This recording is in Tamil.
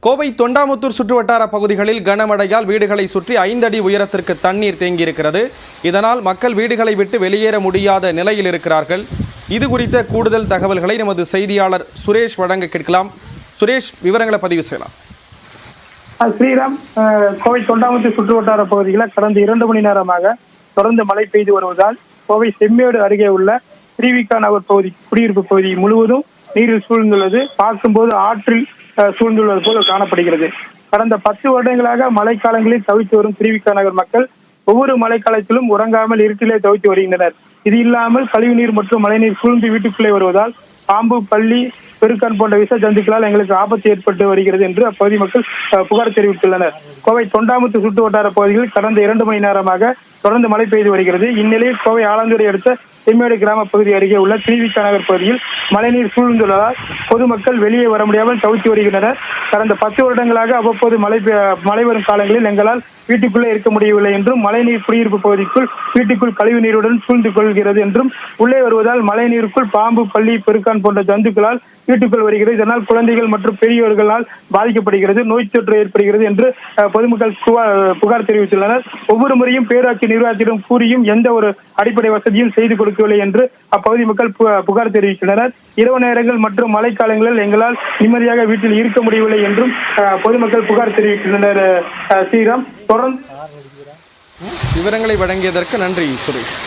கோவை தொண்டாமுத்தூர் சுற்றுவட்டார பகுதிகளில் கனமழையால் வீடுகளை சுற்றி 5 அடி உயரத்திற்கு தண்ணீர் தேங்கியிருக்கிறது. இதனால் மக்கள் வீடுகளை விட்டு வெளியேற முடியாத நிலையில் இருக்கிறார்கள். இது குறித்த கூடுதல் தகவல்களை நமது செய்தியாளர் சுரேஷ் வழங்க கேட்கலாம். சுரேஷ், விவரங்களை பதிவு செய்யலாம். ஸ்ரீராம், கோவை தொண்டாமுத்தூர் சுற்றுவட்டார பகுதிகளில் கடந்த 2 மணி நேரமாக தொடர்ந்து மழை பெய்து வருவதால் கோவை செம்மேடு அருகே உள்ள திருவிக்கா நகர் பகுதி குடியிருப்பு பகுதி முழுவதும் நீரில் சூழ்ந்துள்ளது. பார்க்கும்போது ஆற்றில் சூழ்ந்துள்ளது போல காணப்படுகிறது. கடந்த 10 வருடங்களாக மழைக்காலங்களில் தவித்து வரும் திருவிக்கா நகர் மக்கள் ஒவ்வொரு மழைக்காலத்திலும் உறங்காமல் இருட்டிலே தவித்து வருகின்றனர். இது இல்லாமல் கழிவுநீர் மற்றும் மழைநீர் சூழ்ந்து வீட்டுக்குள்ளே வருவதால் பாம்பு, பள்ளி, பெருக்கான் போன்ற விஷ ஜந்துக்களால் எங்களுக்கு ஆபத்து ஏற்பட்டு வருகிறது என்று அப்பகுதி மக்கள் புகார் தெரிவித்துள்ளனர். கோவை தொண்டாமுத்தூர் சுற்று வட்டார பகுதிகளில் கடந்த 2 மணி நேரமாக தொடர்ந்து மழை பெய்து வருகிறது. இந்நிலையில் கோவை ஆலந்துறை அடுத்த செம்மேடு கிராம பகுதி அருகே உள்ள திருவிக்கா நகர் பகுதியில் மழைநீர் சூழ்ந்துள்ளதால் பொதுமக்கள் வெளியே வர முடியாமல் தவித்து வருகின்றனர். கடந்த 10 வருடங்களாக அவ்வப்போது மழை வரும் காலங்களில் எங்களால் வீட்டுக்குள்ளே இருக்க முடியவில்லை என்றும் மழைநீர் குடியிருப்பு பகுதிக்குள் வீட்டுக்குள் கழிவு நீருடன் சூழ்ந்து கொள்கிறது என்றும் உள்ளே வருவதால் மழைநீருக்குள் பாம்பு, பள்ளி, பெருக்கான் போன்ற ஜந்துக்களால் வீட்டுக்குள் வருகிறது. இதனால் குழந்தைகள் மற்றும் பெரியவர்களால் பாதிக்கப்படுகிறது, நோய் தொற்று ஏற்படுகிறது என்று பொதுமக்கள் புகார் தெரிவித்துள்ளனர். ஒவ்வொரு முறையும் பேராட்சி நிர்வாகத்திடம் கூறியும் எந்த ஒரு அடிப்படை வசதியும் செய்து கொடுக்கவில்லை என்று அப்பகுதி மக்கள் புகார் தெரிவித்துள்ளனர். இரவு நேரங்கள் மற்றும் மழைக்காலங்களில் எங்களால் நிம்மதியாக வீட்டில் இருக்க முடியவில்லை என்றும் பொதுமக்கள் புகார் தெரிவித்துள்ளனர். ஸ்ரீராம், தொடர்ந்து விவரங்களை வழங்கியதற்கு நன்றி சுரேஷ்.